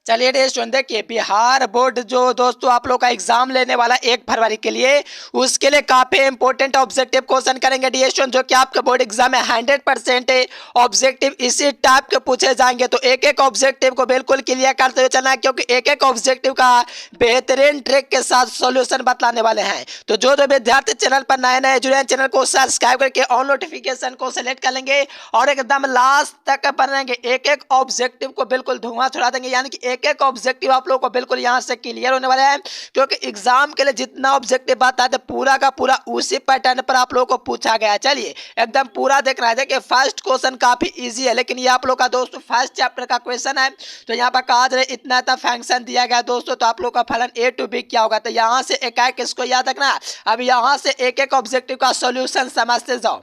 चलिए स्टूडेंट देखिए, बिहार बोर्ड जो दोस्तों आप लोग का एग्जाम लेने वाला 1 फरवरी के लिए, उसके लिए काफी इंपॉर्टेंट ऑब्जेक्टिव क्वेश्चन करेंगे डी स्टूडेंट, जो कि आपके बोर्ड एग्जाम में 100% ऑब्जेक्टिव इसी टाइप के पूछे जाएंगे। तो एक एक ऑब्जेक्टिव को बिल्कुल क्लियर करते हुए चलना है, क्योंकि एक एक ऑब्जेक्टिव का बेहतरीन ट्रिक के साथ सोल्यूशन बतलाने वाले हैं। तो जो विद्यार्थी चैनल पर नए नए जुड़े हैं, चैनल को सब्सक्राइब करके ऑल नोटिफिकेशन को सिलेक्ट कर लेंगे और एकदम लास्ट तक बनेंगे। एक एक ऑब्जेक्टिव को बिल्कुल धुआं छुड़ा देंगे, यानी कि एक एक ऑब्जेक्टिव आप लोगों को बिल्कुल यहां से क्लियर होने वाला है, क्योंकि एग्जाम के लिए जितना ऑब्जेक्टिव आता है पूरा का पूरा उसी पैटर्न पर आप लोगों को पूछा गया है। चलिए एकदम पूरा देखना है। देखिए फर्स्ट क्वेश्चन काफी इजी है, लेकिन ये आप लोग का दोस्तों फर्स्ट चैप्टर का क्वेश्चन है। तो यहाँ पर कहा जा रहा है इतना इतना फंक्शन दिया गया दोस्तों, तो आप लोग का फलन ए टू बी क्या होगा। तो यहाँ से एक एक इसको याद रखना। अब यहाँ से एक एक ऑब्जेक्टिव का सॉल्यूशन समझते जाओ।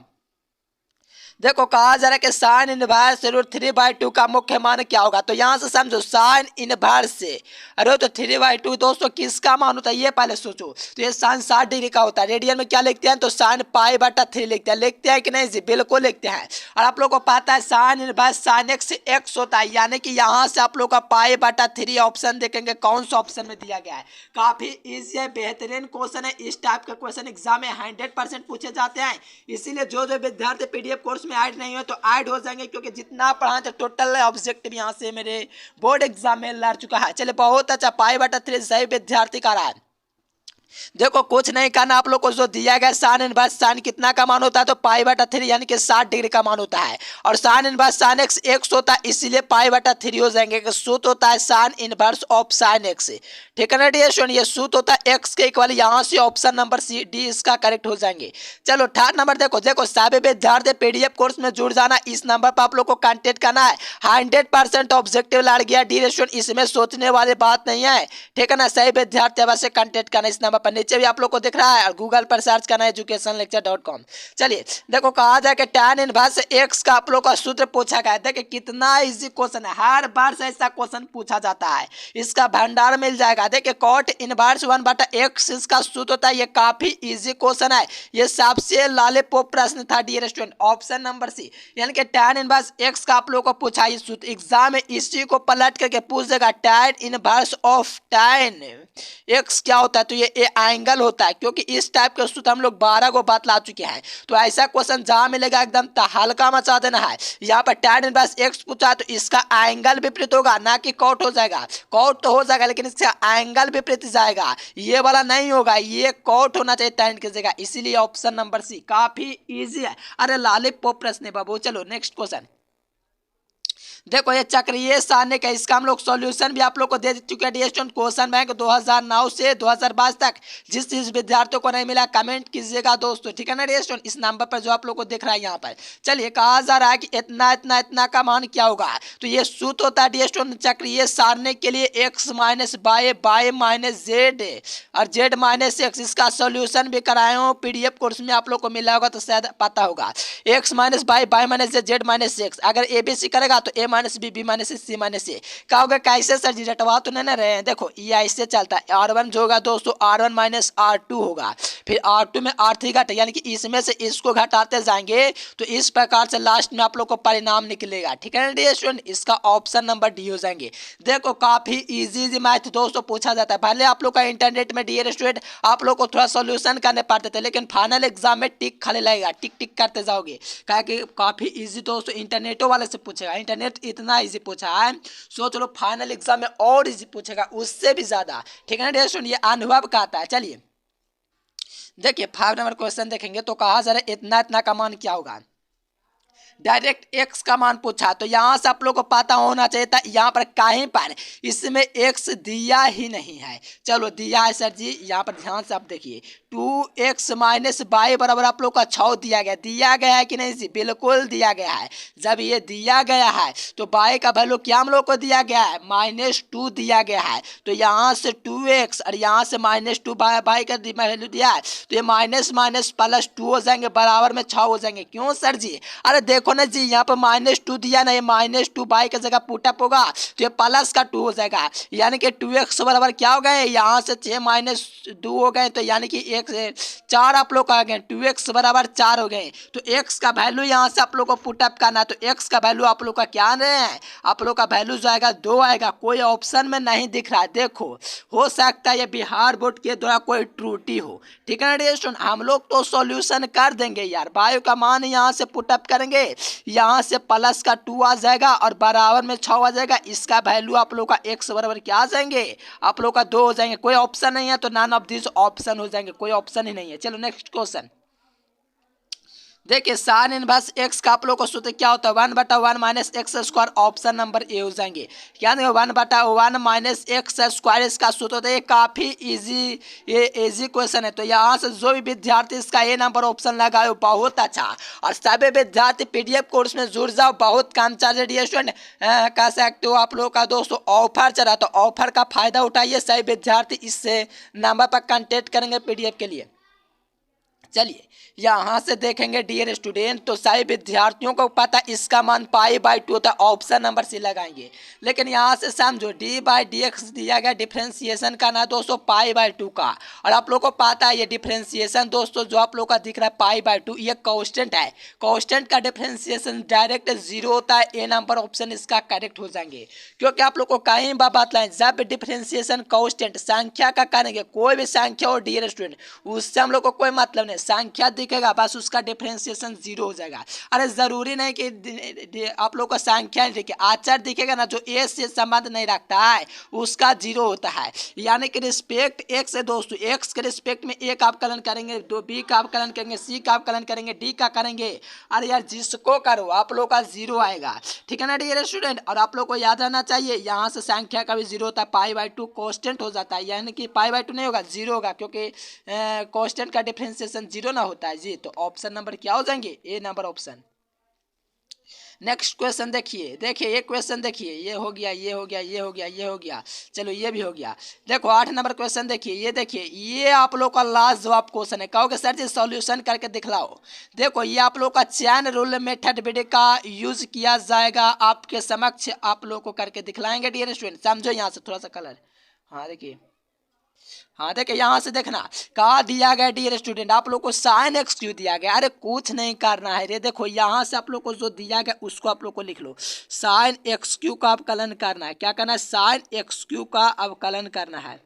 देखो कहा जा रहा है कि साइन इनवर्स रूट 3/2 का मुख्य मान क्या होगा। तो यहाँ से समझो साइन इनवर्स से अरे तो 3/2 दोस्तों किसका मान होता है ये पहले सोचो। तो ये साइन 60 डिग्री का होता है। रेडियन में क्या लिखते हैं, तो साइन पाई/3 लिखते हैं कि नहीं जी, बिल्कुल लिखते हैं। और आप लोग को पता है साइन इनवर्स साइन x होता है, यानी कि यहाँ से आप लोग का पाई/3 ऑप्शन देखेंगे कौन सा ऑप्शन में दिया गया है। काफी ईजी है, बेहतरीन क्वेश्चन है। इस टाइप के क्वेश्चन एग्जाम में 100% पूछे जाते हैं। इसीलिए जो विद्यार्थी पीडीएफ कोर्स में ऐड नहीं हो तो ऐड हो जाएंगे, क्योंकि जितना पढ़ा तो टोटल ऑब्जेक्टिव यहाँ से मेरे बोर्ड एग्जाम में लड़ चुका है। चलिए बहुत अच्छा, पाई/3 सही विद्यार्थी का रहा है। देखो कुछ नहीं करना, आप लोग को जो दिया गया साइन इनवर्स साइन कितना का मान होता है, तो पाई/3 यानी कि 60 डिग्री का मान होता है। और साइन इनवर्स साइन x होता है, इसलिए पाई/3 हो जाएंगे। सूत्र होता है sine inverse of sine x, ठीक है ना डी स्टूडेंट। ये सूत्र होता है x के इक्वल, यहाँ से ऑप्शन नंबर सी डी इसका करेक्ट हो जाएंगे। चलो थर्ड नंबर देखो सभी विद्यार्थी पीडीएफ कोर्स में जुड़ जाना। इस नंबर पर आप लोग को कांटेक्ट करना है। 100% ऑब्जेक्टिव लड़ गया डी स्टूडेंट, इसमें सोचने वाली बात नहीं है, ठीक है ना। सही विद्यार्थी अवश्य कांटेक्ट करना इस नंबर पर, नीचे भी आप लोग को दिख रहा है, और गूगल पर सर्च करना है educationlecture.com। चलिए देखो कहा जाए कि tan इनवर्स x का आप लोग का सूत्र पूछा गया है। देखिए कितना इजी क्वेश्चन है, हर बार से ऐसा क्वेश्चन पूछा जाता है, इसका भंडार मिल जाएगा। देखिए cot इनवर्स 1/x इसका सूत्र होता है। ये काफी इजी क्वेश्चन है, ये सबसे लॉलीपॉप प्रश्न था dear student, option number C, यानी कि tan इनवर्स x का आप लोग को पूछा ये सूत्र। एग्जाम में इसी को पलट करके पूछ देगा tan inverse of tan x क्या होता है, तो ये एंगल होता है, क्योंकि इस टाइप के सूत्र हम लोग 12 को बतला चुके हैं। तो ऐसा क्वेश्चन जहां मिलेगा एकदम हल्का मचा देना है। यहाँ पर tan इनवर्स x पूछा है, तो इसका एंगल विपरीत होगा, ना कि कॉट हो जाएगा। कॉट तो हो जाएगा लेकिन इसका एंगल विपरीत जाएगा, ये वाला नहीं होगा, ये कॉट होना चाहिए tan की जगह। इसीलिए ऑप्शन नंबर सी काफी इजी है। अरे लॉलीपॉप प्रश्न है बाबू। चलो नेक्स्ट क्वेश्चन देखो, ये चक्रीय सारणी का इसका हम लोग सॉल्यूशन भी आप लोग को दे चुके हैं डी स्टूडेंट। क्वेश्चन बैंक 2009 से 2022 तक जिस विद्यार्थियों को नहीं मिला कमेंट कीजिएगा दोस्तों, ठीक है ना डी स्टूडेंट, इस नंबर पर जो आप लोग को दिख रहा है यहाँ पर। चलिए कहा जा रहा है कि इतना इतना इतना का मान क्या होगा। तो ये सूत्र होता है डी स्टूडेंट चक्रीय सारणी के लिए x minus Y minus Z और z माइनस एक्स, इसका सोल्यूशन भी कराए हो पीडीएफ कोर्स में, आप लोग को मिला होगा तो शायद पता होगा। x minus Y minus Z minus X, अगर एबीसी करेगा तो a minus B minus C minus A. क्या होगा, कैसे सर जी रटवा तो नहीं ना रहे हैं। देखो ये ऐसे चलता है, R1 जो होगा दोस्तों R1 माइनस R2 होगा, फिर R2 में R3 घटे, यानी कि इसमें से इसको घटाते जाएंगे तो इस प्रकार से लास्ट में आप लोग को परिणाम निकलेगा, ठीक है ना डी स्टूडेंट। इसका ऑप्शन नंबर डी हो जाएंगे। देखो काफी इजी मैथ दोस्तों पूछा जाता है। पहले आप लोग का इंटरनेट में डी स्टूडेंट आप लोग को थोड़ा सोल्यूशन करने पड़ते थे, लेकिन फाइनल एग्जाम में टिक खाली लगेगा, टिक टिक करते जाओगे, क्या कि काफी इजी दोस्तों इंटरनेटों वाले से पूछेगा। इंटरनेट इतना इजी पूछा है, सोच लो फाइनल एग्जाम में और इजी पूछेगा उससे भी ज्यादा, ठीक है ना दोस्तों, ये अनुभव का आता है। चलिए देखिए 5 नंबर क्वेश्चन देखेंगे। तो कहा जा रहा है इतना इतना का मान क्या होगा। डायरेक्ट x का मान पूछा, तो यहाँ से आप लोग को पता होना चाहिए था, यहाँ पर कहीं पर इसमें x दिया ही नहीं है। चलो दिया है सर जी, यहाँ पर ध्यान से आप देखिए 2x माइनस बाई बराबर आप लोग का 6 दिया गया है कि नहीं जी, बिल्कुल दिया गया है। जब ये दिया गया है तो बाई का वैल्यू क्या हम लोग को दिया गया है, -2 दिया गया है। तो यहाँ से 2x और यहाँ से -2 बाई का वैल्यू दिया है, तो ये माइनस माइनस +2 हो जाएंगे, बराबर में 6 हो जाएंगे। क्यों सर जी, अरे देखो ना जी, यहाँ पर -2 दिया ना, ये -2 बाई की जगह पुटअप होगा तो ये प्लस का 2 हो जाएगा, यानी कि 2x बराबर क्या हो गए, यहाँ से 6 - 2 हो गए, तो यानी कि 1 से 4 आप लोग आ गए, 2x बराबर 4 हो गए। तो x का वैल्यू यहाँ से आप लोग को पुटअप करना, तो x का वैल्यू आप लोग का क्या है, आप लोग का वैल्यू जो आएगा 2 आएगा, कोई ऑप्शन में नहीं दिख रहा है। देखो हो सकता है ये बिहार बोर्ड के द्वारा कोई त्रुटि हो, ठीक है ना डियर, हम लोग तो सॉल्यूशन कर देंगे यार। बायो का मान यहाँ से पुटअप करेंगे, यहाँ से प्लस का 2 आ जाएगा और बराबर में 6 आ जाएगा, इसका वैल्यू आप लोग का x बराबर क्या आ जाएंगे, आप लोग का 2 हो जाएंगे। कोई ऑप्शन नहीं है तो नन ऑफ दिस ऑप्शन हो जाएंगे, कोई ऑप्शन ही नहीं है। चलो नेक्स्ट क्वेश्चन देखिए, साइन इनवर्स एक्स का आप लोग को सूत्र क्या होता है, 1/1 minus x square, option number A हो जाएंगे। क्या नहीं, 1/1 माइनस एक्स स्क्वायर इसका सूत्र होता है। ये काफी इजी क्वेश्चन है, तो यहाँ से जो भी विद्यार्थी इसका ए नंबर ऑप्शन लगाए बहुत अच्छा, और सभी विद्यार्थी पीडीएफ कोर्स में जुड़ जाओ, बहुत काम चल रही है स्टूडेंट। कह सकते हो आप लोग का दोस्तों ऑफर चला, तो ऑफर का फायदा उठाइए, सभी विद्यार्थी इससे नंबर पर कॉन्टेक्ट करेंगे पीडीएफ के लिए। चलिए यहाँ से देखेंगे डियर स्टूडेंट, तो सभी विद्यार्थियों को पता इसका मान π/2 होता है, ऑप्शन नंबर सी लगाएंगे। लेकिन यहाँ से समझो d/dx दिया गया डिफ्रेंसिएशन का ना दोस्तों π/2 का, और आप लोग को पता है ये डिफ्रेंसिएशन दोस्तों जो आप लोग का दिख रहा है π/2 ये कांस्टेंट है, कांस्टेंट का डिफ्रेंसिएशन डायरेक्ट 0 होता है। ए नंबर ऑप्शन इसका करेक्ट हो जाएंगे, क्योंकि आप लोग को कहीं बार बतलाएं जब डिफ्रेंसिएशन कांस्टेंट संख्या का करेंगे, कोई भी संख्या हो डियर स्टूडेंट, उससे हम लोग को कोई मतलब नहीं, संख्या दिखेगा बस उसका डिफरेंशिएशन 0 हो जाएगा। अरे जरूरी नहीं कि आप लोग का संख्या दिखे, आचार दिखेगा ना, जो ए से संबंध नहीं रखता है उसका 0 होता है। यानी कि रिस्पेक्ट एक्स है दोस्तों, एक्स के रिस्पेक्ट में ए का अवकलन करेंगे, दो बी का अवकलन करेंगे, सी का अवकलन करेंगे, डी का करेंगे। अरे यार जिसको करो आप लोग का 0 आएगा, ठीक है ना डियर स्टूडेंट। और आप लोग को याद रहना चाहिए यहाँ से संख्या का भी 0 होता है, π/2 कांस्टेंट हो जाता है, यानी कि π/2 नहीं होगा 0 होगा, क्योंकि कांस्टेंट का डिफरेंशिएशन 0 ना होता है जी। तो ऑप्शन नंबर क्या हो जाएंगे, ए नंबर ऑप्शन। नेक्स्ट क्वेश्चन देखिए, ये क्वेश्चन देखिए, ये हो गया, ये हो गया, ये हो गया, ये हो गया, चलो ये भी हो गया। देखो 8 नंबर क्वेश्चन देखिए, ये आप लोग का लास्ट जवाब क्वेश्चन है। कहोगे सर जी सॉल्यूशन करके दिखलाओ। देखो ये आप लोग का चैन रूल मेथड विधि का यूज किया जाएगा, आपके समक्ष आप लोग को करके दिखलाएंगे डियर स्टूडेंट। समझो यहाँ से थोड़ा सा कलर, हाँ देखिए, हाँ देखिए यहाँ से देखना कहा दिया गया डियर स्टूडेंट, आप लोग को साइन एक्स क्यू दिया गया। अरे कुछ नहीं करना है रे, देखो यहाँ से आप लोग को जो दिया गया उसको आप लोग को लिख लो, साइन एक्स क्यू का अवकलन करना है। क्या करना है, साइन एक्स क्यू का अवकलन करना है।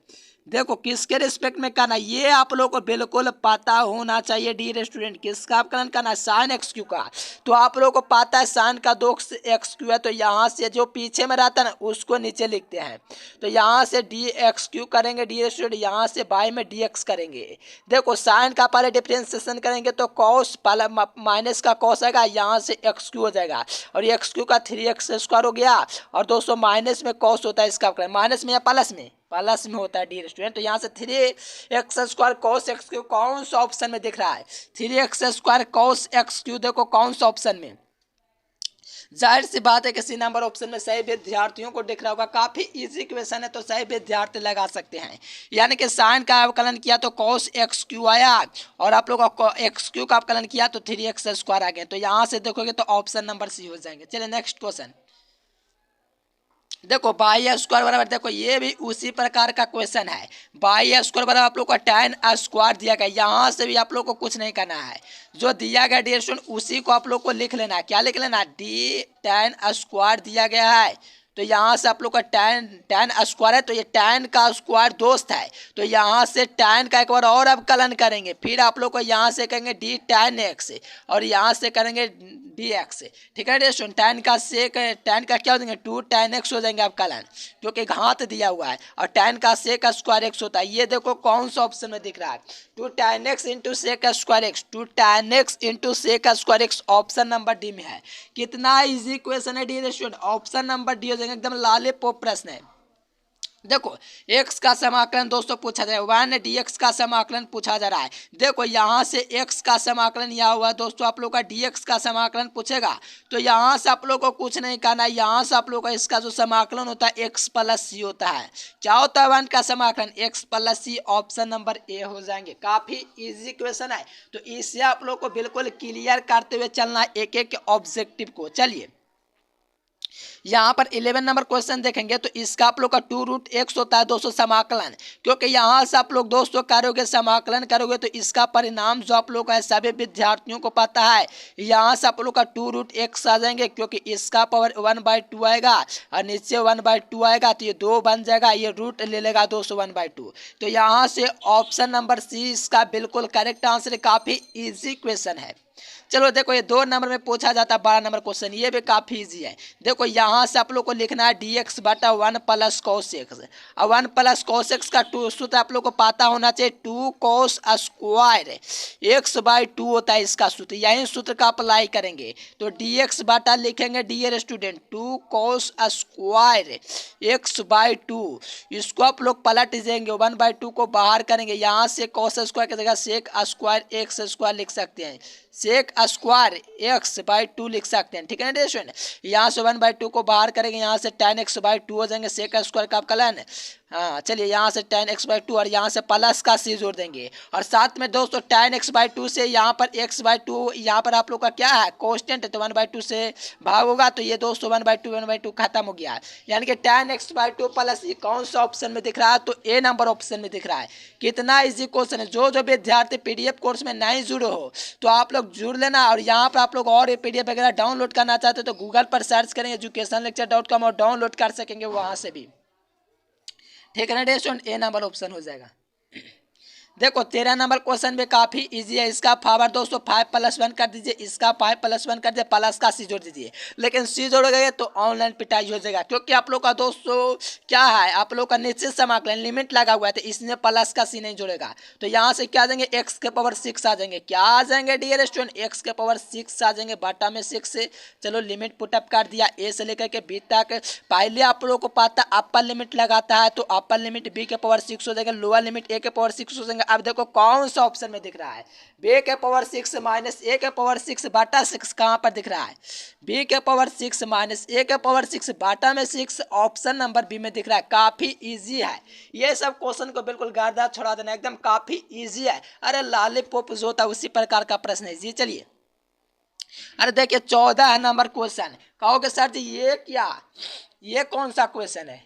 देखो किसके रिस्पेक्ट में करना, ये आप लोग को बिल्कुल पता होना चाहिए डियर स्टूडेंट, किसका अवकलन करना है, साइन एक्स क्यू का। तो आप लोग को पता है साइन का 2x क्यू है, तो यहाँ से जो पीछे में रहता है ना उसको नीचे लिखते हैं, तो यहाँ से dx करेंगे डियर स्टूडेंट, यहाँ से बाई में dx करेंगे। देखो साइन का पहले डिफ्रेंसिएशन करेंगे तो कॉस माइनस का कॉस आएगा, यहाँ से एक्स क्यू हो जाएगा, और एक्स क्यू का 3x² हो गया, और दोस्तों माइनस में कॉस होता है इसका अवकलन, माइनस में या प्लस में होता है डियर स्टूडेंट। तो यहाँ से 3x² cos x क्यू कौन सा ऑप्शन में दिख रहा है, 3x² cos x क्यू देखो कौन सा ऑप्शन में, जाहिर सी बात है किसी नंबर ऑप्शन में सही विद्यार्थियों को दिख रहा होगा। काफी इजी क्वेश्चन है, तो सही विद्यार्थी लगा सकते हैं। यानी कि साइन का अवकलन किया तो cos x क्यू आया, और आप लोग का x क्यू का अवकलन किया तो 3x² आ गया। तो यहाँ से देखोगे तो ऑप्शन नंबर सी हो जाएंगे। चलिए नेक्स्ट क्वेश्चन देखो, बाई² बराबर, देखो ये भी उसी प्रकार का क्वेश्चन है। बाई² बराबर आप लोग का tan² दिया गया, यहाँ से भी आप लोग को कुछ नहीं करना है, जो दिया गया डियर स्टूडेंट उसी को आप लोग को लिख लेना है। क्या लिख लेना, d tan² दिया गया है, तो यहाँ से आप लोग का tan² है, तो ये tan का स्क्वायर दोस्त है, तो यहाँ से tan का एक बार और अवकलन करेंगे, फिर आप लोग को यहाँ से करेंगे d tan x, और यहाँ से करेंगे dx, ठीक है दोस्तों। tan का क्या हो जाएंगे 2 tan x हो जाएंगे अवकलन, जो कि घात दिया हुआ है, और tan का sec स्क्वायर x होता है। ये देखो कौन सा ऑप्शन में दिख रहा है, 2 tan x into sec square x, 2 tan x into sec square x, option number D में है। कितना इजी क्वेश्चन है dear student, option number D हो जाएगा, एकदम लाले पोप प्रश्न है। देखो x का समाकलन दोस्तों पूछा जा रहा है, 1 dx का समाकलन पूछा जा रहा है। देखो यहाँ से x का समाकलन यह हुआ दोस्तों, आप लोग का dx का समाकलन पूछेगा तो यहाँ से आप लोग को कुछ नहीं करना है। यहाँ से आप लोग का इसका जो समाकलन होता है x प्लस सी होता है। क्या होता है 1 का समाकलन? x plus C. Option number A हो जाएंगे। काफी इजी क्वेश्चन है, तो इससे आप लोग को बिल्कुल क्लियर करते हुए चलना है एक एक ऑब्जेक्टिव को। चलिए यहाँ पर 11 नंबर क्वेश्चन देखेंगे तो इसका आप लोग का 2√x होता है दोस्तों समाकलन, क्योंकि यहाँ से आप लोग दोस्तों करोगे समाकलन करोगे तो इसका परिणाम जो आप लोग का सभी विद्यार्थियों को पता है। यहाँ से आप लोग का 2√x आ जाएंगे, क्योंकि इसका पावर 1/2 आएगा और नीचे 1/2 आएगा तो ये 2 बन जाएगा, ये रूट ले लेगा दोस्तों 1/2। तो यहाँ से ऑप्शन नंबर सी इसका बिल्कुल करेक्ट आंसर। काफी ईजी क्वेश्चन है। चलो देखो ये 2 नंबर में पूछा जाता है 12 नंबर क्वेश्चन, ये भी काफी इजी है। देखो यहाँ से आप लोग को लिखना है dx बटा 1 प्लस cos x। और 1 प्लस cos x का सूत्र आप लोग को पता होना चाहिए 2 cos स्क्वायर x/2 होता है इसका सूत्र। यही सूत्र का अप्लाई करेंगे तो dx बटा लिखेंगे dear student 2 cos square x/2। इसको आप लोग पलट देंगे, 1/2 को बाहर करेंगे, यहाँ से cos स्क्वायर की जगह सेक स्क्वायर x² लिख सकते हैं, सेक स्क्वायर x/2 लिख सकते हैं। ठीक है ना स्टूडेंट, यहाँ से 1/2 को बाहर करेंगे, यहाँ से tan x/2 हो जाएंगे, सेक स्क्वायर का कलन। हाँ चलिए यहाँ से tan x/2 और यहाँ से प्लस का सी जोड़ देंगे, और साथ में दोस्तों tan x/2 से यहाँ पर x/2 यहाँ पर आप लोग का क्या है कांस्टेंट है, तो 1/2 से भाग होगा तो ये दोस्तों 1/2 खत्म हो गया। यानी कि tan x/2 प्लस ये कौन सा ऑप्शन में दिख रहा है? तो ए नंबर ऑप्शन में दिख रहा है। कितना इजी क्वेश्चन है। जो विद्यार्थी PDF कोर्स में नहीं जुड़े हो तो आप लोग जुड़ लेना, और यहाँ पर आप लोग और PDF वगैरह डाउनलोड करना चाहते हो तो गूगल पर सर्च करेंगे educationlecture.com और डाउनलोड कर सकेंगे वहाँ से भी। ठीक है ना स्टूडेंट, ए नंबर ऑप्शन हो जाएगा। देखो 13 नंबर क्वेश्चन भी काफी इजी है। इसका पावर दोस्तों 5 + 1 कर दीजिए, इसका 5 + 1 कर दीजिए, प्लस का सी जोड़ दीजिए। लेकिन सी जोड़ गए तो ऑनलाइन पिटाई हो जाएगा, क्योंकि आप लोग का दोस्तों क्या है, आप लोग का निश्चित समाकलन लिमिट लगा हुआ है तो इसमें प्लस का सी नहीं जोड़ेगा। तो यहाँ से क्या आ जाएंगे x⁻6 आ जाएंगे। क्या आ जाएंगे डियर स्टूडेंट? x⁻6 आ जाएंगे बटा में 6 से। चलो लिमिट पुटअप कर दिया ए से लेकर के बी तक। पहले आप लोग को पता अपर लिमिट लगाता है तो अपर लिमिट b⁻6 हो जाएगा, लोअर लिमिट a⁻6 हो जाएगा। अब देखो कौन सा ऑप्शन में दिख रहा है, b⁻6 माइनस a⁻6 बटा 6 कहाँ पर दिख रहा है? b⁻6 माइनस a⁻6 बटा में 6 ऑप्शन नंबर बी में दिख रहा है। काफी इजी है, ये सब क्वेश्चन को बिल्कुल गर्दा छोड़ा देना, एकदम काफी इजी है। अरे लॉलीपॉप जो होता है उसी प्रकार का प्रश्न है जी। चलिए अरे देखिए 14 नंबर क्वेश्चन। कहोगे सर जी ये क्या, ये कौन सा क्वेश्चन है?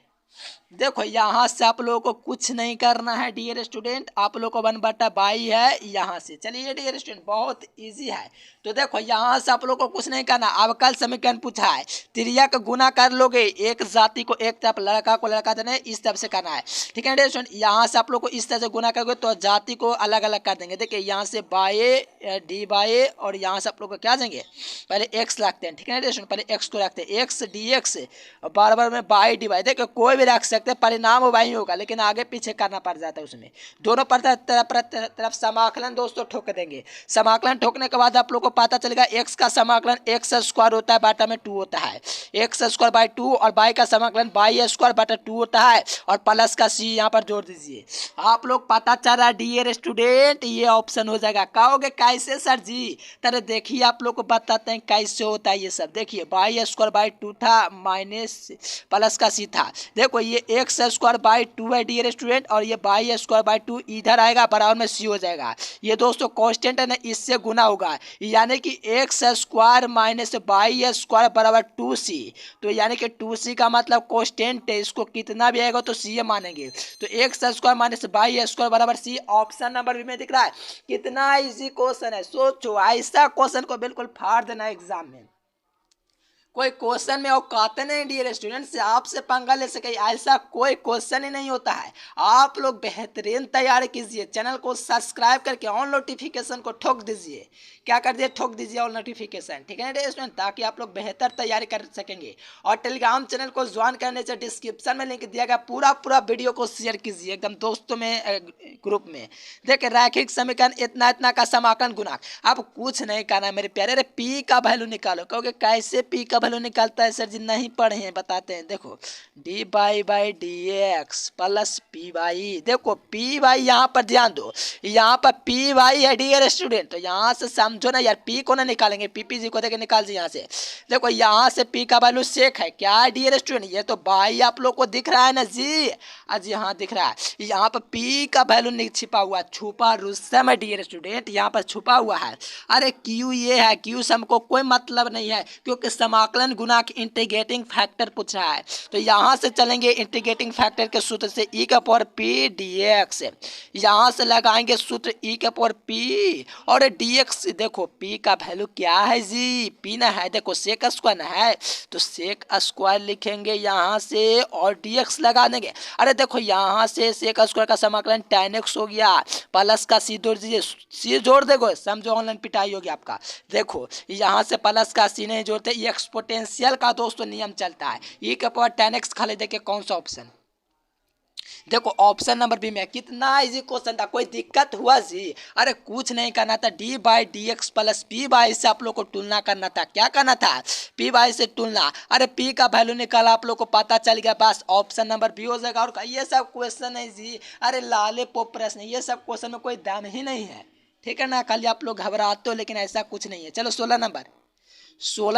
देखो यहाँ से आप लोगों को कुछ नहीं करना है डियर स्टूडेंट, आप लोग को 1/22 है यहाँ से। चलिए डियर स्टूडेंट बहुत इजी है। तो देखो यहाँ से आप लोग को कुछ नहीं करना। अवकल समीकरण पूछा है, त्रिज्या का गुना कर लोगे, एक जाति को एक तरफ, लड़का को लड़का देना है, इस तरफ से करना है। ठीक है डियर स्टूडेंट, यहाँ से आप लोग को इस तरह से गुना करोगे तो जाति को अलग अलग कर देंगे। देखिए यहाँ से dy और यहाँ से आप लोग को क्या देंगे, पहले x रखते हैं। ठीक है डियर स्टूडेंट, पहले x को रखते हैं, x dx और बार में बाई dy। देखिए कोई भी रख सकते हैं, परिणाम वही होगा लेकिन आगे पीछे करना पड़ जाता है उसमें। दोनों तरफ समाकलन दोस्तों ठोक देंगे। समाकलन ठोकने के बाद आप लोग को पता चलेगा x का समाकलन x² होता है बटा में 2 होता है, x²/2 और y का समाकलन y²/2 होता है, और प्लस का c यहाँ पर जोड़ दीजिए। आप लोग पता चल रहा है डियर स्टूडेंट, ये ऑप्शन हो जाएगा। कहोगे कैसे सर जी? तरह देखिए आप लोग को बताते हैं कैसे होता है ये सब। देखिए y²/2 था माइनस प्लस का c था। देखो ये x²/2 है डियर स्टूडेंट, और ये y²/2 इधर आएगा बराबर में c हो जाएगा। ये दोस्तों कांस्टेंट है ना, इससे गुना होगा, यानी कि x² माइनस y² बराबर 2c। तो यानी कि 2c का मतलब कांस्टेंट है, इसको कितना भी आएगा तो c मानेंगे। तो x² माइनस y² बराबर c ऑप्शन नंबर बी में दिख रहा है। कितना इजी क्वेश्चन है, सोचो ऐसा क्वेश्चन को बिल्कुल फाड़ देना एग्जाम में। कोई क्वेश्चन में औकात नहीं डियर स्टूडेंट से आपसे पंगा ले सके, ऐसा कोई क्वेश्चन ही नहीं होता है। आप लोग बेहतरीन तैयारी कीजिए, चैनल को सब्सक्राइब करके ऑन नोटिफिकेशन को ठोक दीजिए। क्या कर दिए? ठोक दीजिए ऑन नोटिफिकेशन। ठीक है ना डियर स्टूडेंट, ताकि आप लोग बेहतर तैयारी कर सकेंगे। और टेलीग्राम चैनल को ज्वाइन करने से डिस्क्रिप्शन में लिंक दिया गया, पूरा वीडियो को शेयर कीजिए एकदम दोस्तों में ग्रुप में। देखिए रैखिक समीकरण इतना का समाकलन गुणांक, आप कुछ नहीं करना है मेरे प्यारे। अरे पी का वैल्यू निकालो। कहोगे कैसे पी का वैल्यू निकालता है सर जी? नहीं पढ़े हैं, बताते हैं। देखो d by by d x plus P y. देखो पी वाई यहाँ पर ध्यान दो, यहाँ पर पी वाई है डियर स्टूडेंट। तो यहाँ से समझो ना यार, पी को ना निकालेंगे, पीपीजी को देखे निकाल जी यहाँ से। देखो यहाँ से पी का वैल्यू सेक है क्या डियर स्टूडेंट? ये तो बाई आप लोग को दिख रहा है ना जी, आज यहाँ दिख रहा है। यहाँ पर पी का वैल्यू नहीं छिपा हुआ, छुपा रुस्तम है डियर स्टूडेंट, यहाँ पर छुपा हुआ है। अरे क्यू ये है, क्यू से हमको कोई मतलब नहीं है, क्योंकि समाकलन गुना के इंटीग्रेटिंग फैक्टर पूछ रहा है। तो यहाँ से चलेंगे इंटीग्रेटिंग फैक्टर के सूत्र से, ई का पावर पी डी एक्स। यहाँ से लगाएंगे सूत्र ई का पावर पी और डी एक्स। देखो पी का वैल्यू क्या है जी? पी ना है, देखो सेक स्क्वायर ना है, तो सेक स्क्वायर लिखेंगे यहाँ से और डी एक्स लगा देंगे। अरे देखो यहाँ से सेक स्क्वायर का समाकलन tan x हो गया, प्लस का सी जोड़ दीजिए, सी जोड़ देखो, समझो ऑनलाइन पिटाई होगी आपका। देखो यहाँ से प्लस का सी नहीं जोड़ते, ये एक्सपोनेंशियल का दोस्तों नियम चलता है। ई के पावर tan x खाली देखिए कौन सा ऑप्शन, देखो ऑप्शन नंबर बी में। कितना इजी क्वेश्चन था, कोई दिक्कत हुआ जी? अरे कुछ नहीं करना था, D by d x plus P by से आप लोग को तुलना करना था। क्या करना था? पी बाई से तुलना। अरे पी का वैल्यू निकाला, आप लोग को पता चल गया, बस ऑप्शन नंबर बी हो जाएगा। और ये सब क्वेश्चन है जी, अरे लाले पोप प्रश्न, ये सब क्वेश्चन में कोई दाम ही नहीं है, ठीक है ना? खाली आप लोग घबराते हो, लेकिन ऐसा कुछ नहीं है। चलो 16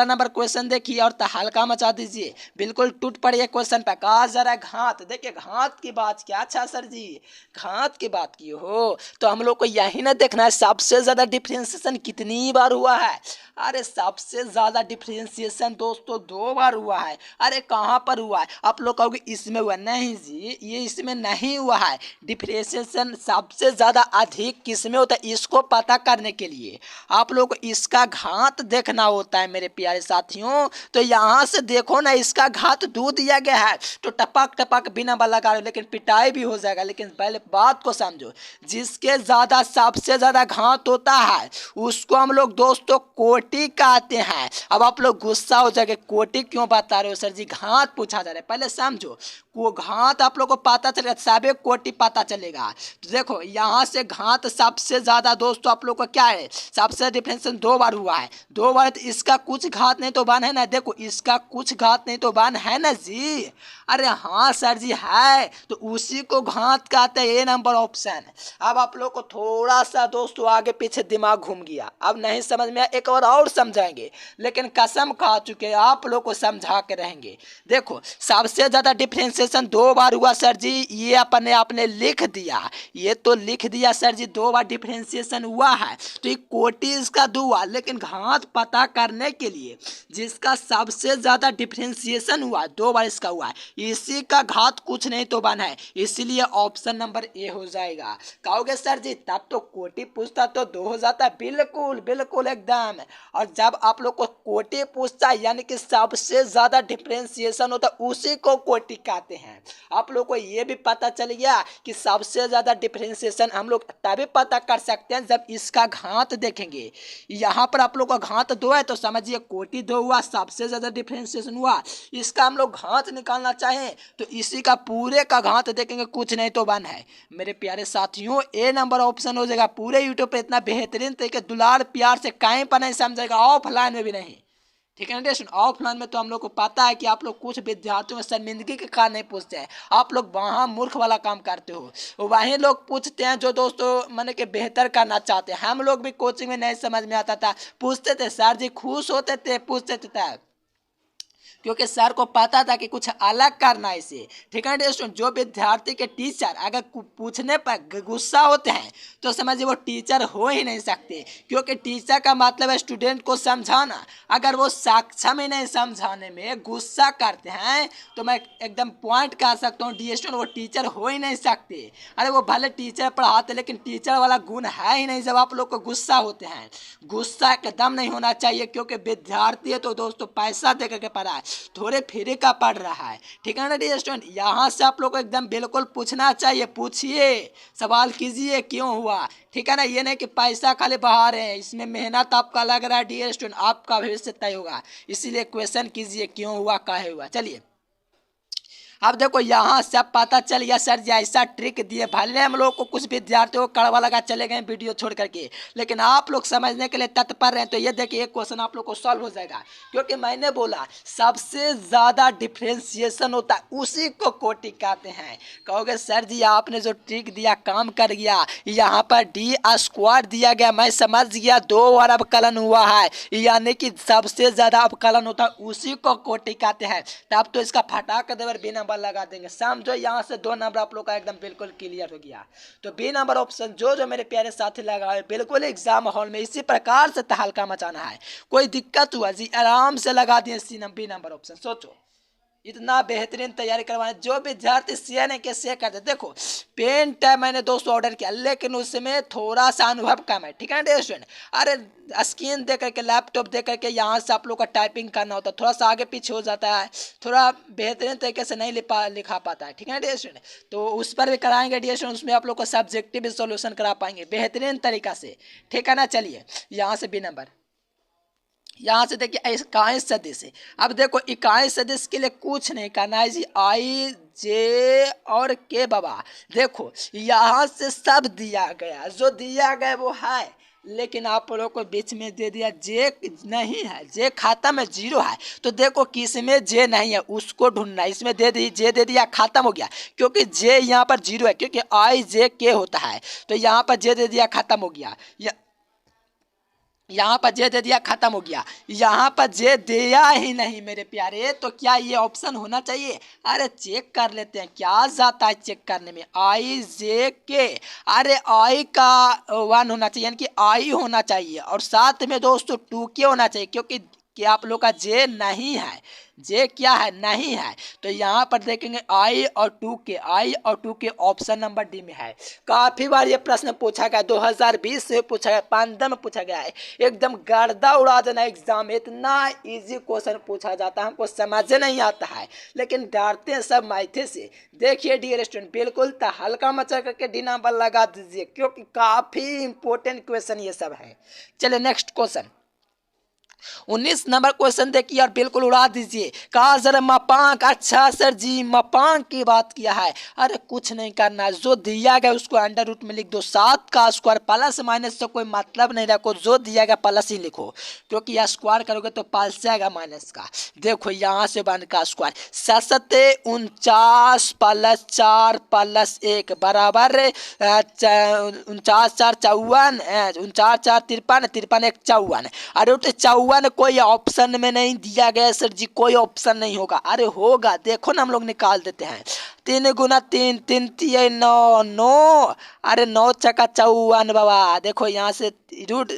नंबर क्वेश्चन देखिए और तहलका मचा दीजिए, बिल्कुल टूट पड़िए क्वेश्चन पे। कहा जरा घात, देखिए घात की बात क्या? अच्छा सर जी घात की बात की हो, तो हम लोग को यही ना देखना है सबसे ज्यादा डिफरेंशिएशन कितनी बार हुआ है। अरे सबसे ज्यादा डिफरेंशिएशन दोस्तों 2 बार हुआ है। अरे कहाँ पर हुआ है? आप लोग कहोगे इसमें हुआ, नहीं जी ये इसमें नहीं हुआ है। डिफरेंशिएशन सबसे ज्यादा अधिक किसमें होता है? इसको पता करने के लिए आप लोग को इसका घात देखना होता है मेरे प्यारे साथियों। तो यहाँ से देखो ना, इसका घात 2 दिया गया है, तो टपक टपक बिना बल लगा रहे, लेकिन पिटाई भी हो जाएगा। लेकिन पहले बात को समझो, जिसके ज्यादा सबसे ज्यादा घात होता है उसको हम लोग दोस्तों कोटि कहते हैं। अब आप लोग गुस्सा हो जाएंगे, कोटि क्यों बता रहे हो सर जी? घात पूछा जा रहा है, पहले समझो। वो घात आप लोग को पता चलेगा, सबे कोटि पता चलेगा। तो देखो यहाँ से घात सबसे ज्यादा दोस्तों आप लोग को क्या है? सबसे डिफरेंशिएशन 2 बार हुआ है, 2 बार। तो इसका कुछ घात नहीं तो बन है ना, देखो इसका कुछ घात नहीं तो बन है ना जी। अरे हाँ सर जी है, तो उसी को घात कहते हैं, ए नंबर ऑप्शन। अब आप लोग को थोड़ा सा दोस्तों आगे पीछे दिमाग घूम गया, अब नहीं समझ में आया, एक बार और समझाएंगे, लेकिन कसम खा चुके आप लोग को समझा के रहेंगे। देखो सबसे ज्यादा डिफरेंशिएशन 2 बार हुआ सर जी, ये अपने आपने लिख दिया, ये तो लिख दिया सर जी 2 बार डिफरेंशिएशन हुआ है, तो ये कोटि इसका 2 हुआ। लेकिन घात पता करने के लिए जिसका सबसे ज्यादा डिफरेंशिएशन हुआ 2 बार इसका हुआ है, इसी का घात कुछ नहीं तो बना है, इसीलिए ऑप्शन नंबर ए हो जाएगा। कहोगे सर जी तब तो कोटि पूछता तो 2 हो जाता, बिल्कुल बिल्कुल एकदम। और जब आप लोग को कोटि पूछता है यानी कि सबसे ज्यादा डिफरेंशिएशन होता है, उसी को कोटि कहते हैं। आप लोग को ये भी पता चल गया कि सबसे ज्यादा डिफरेंशिएशन हम लोग तभी पता कर सकते हैं जब इसका घात देखेंगे। यहाँ पर आप लोग का घात 2 है, तो समझिए कोटि 2 हुआ, सबसे ज्यादा डिफरेंशिएशन हुआ। इसका हम लोग घात निकालना चाहें तो इसी का पूरे का घात देखेंगे, कुछ नहीं तो 1 है। मेरे प्यारे साथियों ए नंबर ऑप्शन हो जाएगा। पूरे यूट्यूब पे इतना बेहतरीन तरीके दुलार प्यार से कहीं पर नहीं समझेगा, ऑफलाइन में भी नहीं, ठीक है ना? ऑफलाइन में तो हम लोग को पता है कि आप लोग कुछ विद्यार्थियों में शर्मिंदगी के कारण नहीं पूछते हैं, आप लोग वहाँ मूर्ख वाला काम करते हो, वहीं लोग पूछते हैं जो दोस्तों मैंने कि बेहतर करना चाहते हैं। हम लोग भी कोचिंग में नहीं समझ में आता था, पूछते थे, सर जी खुश होते थे, पूछते थे, क्योंकि सर को पता था कि कुछ अलग करना है इसे, ठीक है ना? जो विद्यार्थी के टीचर अगर पूछने पर गुस्सा होते हैं तो समझिए वो टीचर हो ही नहीं सकते, क्योंकि टीचर का मतलब है स्टूडेंट को समझाना। अगर वो सक्षम ही नहीं समझाने में गुस्सा करते हैं तो मैं एकदम पॉइंट कह सकता हूँ डी स्टूडेंट वो टीचर हो ही नहीं सकते। अरे वो भले टीचर पढ़ाते लेकिन टीचर वाला गुण है ही नहीं। जब आप लोग को गुस्सा होते हैं, गुस्सा एकदम नहीं होना चाहिए, क्योंकि विद्यार्थी है तो दोस्तों पैसा दे करके पढ़ा है, थोड़े फ्री का पढ़ रहा है, ठीक है ना डियर स्टूडेंट? यहाँ से आप लोग को एकदम बिल्कुल पूछना चाहिए, पूछिए, सवाल कीजिए क्यों हुआ, ठीक है ना? ये नहीं कि पैसा खाली बहा रहे हैं, इसमें मेहनत आपका लग रहा है डियर स्टूडेंट, आपका भविष्य तय होगा, इसीलिए क्वेश्चन कीजिए क्यों हुआ, काहे हुआ। चलिए अब देखो यहाँ से अब पता चल गया सर जी ऐसा ट्रिक दिए, भले हम लोग को कुछ विद्यार्थियों को कड़वा लगा चले गए वीडियो छोड़ करके, लेकिन आप लोग समझने के लिए तत्पर हैं। तो ये देखिए एक क्वेश्चन आप लोग को सॉल्व हो जाएगा, क्योंकि मैंने बोला सबसे ज़्यादा डिफ्रेंसिएशन होता है उसी को कोटि कहते हैं। कहोगे सर जी आपने जो ट्रिक दिया काम कर गया, यहाँ पर डी स्क्वायर दिया गया, मैं समझ गया 2 बार अवकलन हुआ है, यानी कि सबसे ज़्यादा अवकलन होता है उसी को कोटि कहते हैं। तब तो इसका फटाक देवर बी नंबर लगा देंगे। समझो यहाँ से 2 नंबर आप लोग का एकदम बिल्कुल क्लियर हो गया। तो बी नंबर ऑप्शन जो मेरे प्यारे साथी लगा है बिल्कुल एग्जाम हॉल में इसी प्रकार से तहलका मचाना है। कोई दिक्कत हुआ जी आराम से लगा दिए बी नंबर ऑप्शन। सोचो इतना बेहतरीन तैयारी करवाने जो विद्यार्थी सीएनए के से करते। देखो पेन टैब मैंने दोस्तों ऑर्डर किया, लेकिन उसमें थोड़ा सा अनुभव कम है, ठीक है ना स्टूडेंट। अरे स्क्रीन दे करके लैपटॉप दे करके यहाँ से आप लोग का टाइपिंग करना होता है, थोड़ा सा आगे पीछे हो जाता है, थोड़ा बेहतरीन तरीके से नहीं लिखा पाता है, ठीक है ना स्टूडेंट। तो उस पर भी कराएंगे स्टूडेंट, उसमें आप लोग को सब्जेक्टिव सोल्यूशन करा पाएंगे बेहतरीन तरीका से, ठीक है ना। चलिए यहाँ से बी नंबर, यहाँ से देखिए इकाई सदिश है। अब देखो इकाई सदिश के लिए कुछ नहीं करना है जी, आई जे और के बाबा। देखो यहाँ से सब दिया गया, जो दिया गया वो है, लेकिन आप लोगों को बीच में दे दिया जे नहीं है, जे खाता में 0 है। तो देखो किस में जे नहीं है उसको ढूंढना, इसमें दे दी जे दे दिया खत्म हो गया, क्योंकि जे यहाँ पर 0 है, क्योंकि आई जे के होता है। तो यहाँ पर जे दे दिया खत्म हो गया, यहाँ पर जे दे दिया खत्म हो गया, यहाँ पर जे दिया ही नहीं मेरे प्यारे। तो क्या ये ऑप्शन होना चाहिए? अरे चेक कर लेते हैं क्या जाता है चेक करने में। आई जे के, अरे आई का 1 होना चाहिए, यानी कि आई होना चाहिए, और साथ में दोस्तों 2 के होना चाहिए, क्योंकि क्या आप लोग का जे नहीं है, जे क्या है नहीं है। तो यहाँ पर देखेंगे आई और 2 के, आई और 2 के ऑप्शन नंबर डी में है। काफी बार ये प्रश्न पूछा गया, 2020 से पूछा गया, 15 में पूछा गया है। एकदम गर्दा उड़ा देना एग्जाम में, इतना इजी क्वेश्चन पूछा जाता है, हमको समझ नहीं आता है, लेकिन डरते हैं सब माइथे से। देखिए डियर स्टूडेंट बिल्कुल हल्का मचा करके डी नंबर लगा दीजिए, क्योंकि काफी इंपॉर्टेंट क्वेश्चन ये सब है। चलिए नेक्स्ट क्वेश्चन 19 नंबर क्वेश्चन देखिए और बिल्कुल उड़ा दीजिए। कहा जरा मपांक, अच्छा सर जी मपांक की बात किया है। अरे कुछ नहीं करना, जो दिया गया उसको अंडर रूट में लिख दो, 7 का स्क्वायर, प्लस माइनस से कोई मतलब नहीं रखो, जो दिया गया प्लस ही लिखो, क्योंकि यह स्क्वायर करोगे तो प्लस जाएगा माइनस का। देखो यहाँ से बन का स्क्वायर 7 प्लस 4 प्लस 1 बराबर 49 4 54, 49 4 53, 53 1 54। अरे 54 कोई ऑप्शन में नहीं दिया गया सर जी, कोई ऑप्शन नहीं होगा। अरे होगा, देखो ना हम लोग निकाल देते हैं। 3 गुना 3, 3 3 9 9, अरे 9 चका 54 बाबा। देखो यहाँ से रूट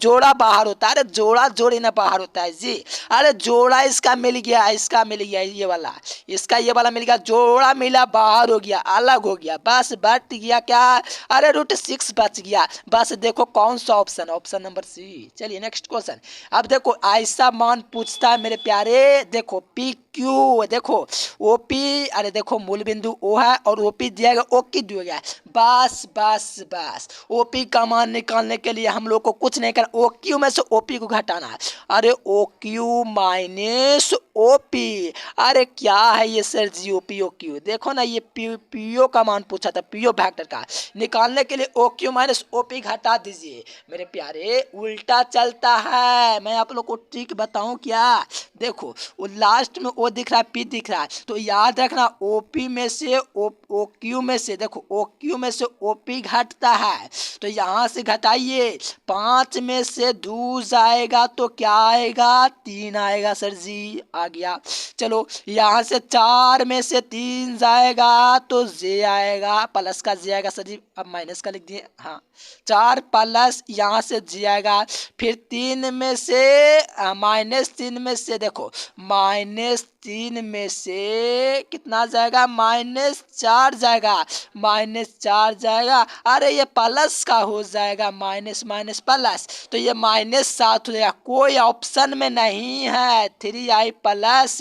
जोड़ा बाहर होता है, अरे जोड़ा जोड़ी ना बाहर होता है जी। अरे जोड़ा इसका मिल गया, इसका मिल गया, ये वाला इसका ये वाला मिल गया, जोड़ा मिला बाहर हो गया, अलग हो गया, बस बच गया क्या? अरे √6 बच गया बस। देखो कौन सा ऑप्शन, ऑप्शन नंबर सी। चलिए नेक्स्ट क्वेश्चन। अब देखो ऐसा मान पूछता है मेरे प्यारे, देखो पी क्यू, देखो ओपी, अरे देखो मूल बिंदु ओ है और ओपी दिया गया, ओ की दिया गया है, बस बस बस। ओपी का मान निकालने के लिए हम लोग को कुछ नहीं करना, ओ क्यू में से ओपी को घटाना है। अरे ओ क्यू माइनस ओपी, अरे क्या है ये सर जी ओपी ओ क्यू। देखो ना ये पीओ का मान पूछा था, पीओ फैक्टर का निकालने के लिए ओ क्यू माइनस ओपी घटा दीजिए मेरे प्यारे। उल्टा चलता है, मैं आप लोग को ट्रिक बताऊं क्या? देखो वो लास्ट में ओ दिख रहा है, पी दिख रहा है, तो याद रखना ओपी में से ओ क्यू में से, देखो ओ क्यू में से ओपी घटता है, तो यहाँ से घटाइए। 5 में से 2 जाएगा तो क्या आएगा? 3 आएगा सर जी, आ गया। चलो यहाँ से 4 में से 3 जाएगा तो जे आएगा, प्लस का जे आएगा सर जी, अब माइनस का लिख दिए, हाँ 4 प्लस यहाँ से जे आएगा। फिर 3 में से -3 में से, देखो -3 में से कितना जाएगा? -4 जाएगा, -4 जाएगा। अरे ये प्लस का हो जाएगा, माइनस माइनस प्लस, तो ये -7 हो जाएगा। कोई ऑप्शन में नहीं है, 3i प्लस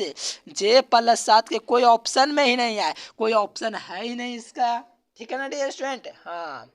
जे प्लस 7 के कोई ऑप्शन में ही नहीं है, कोई ऑप्शन है ही नहीं इसका, ठीक है ना डियर स्टूडेंट। हाँ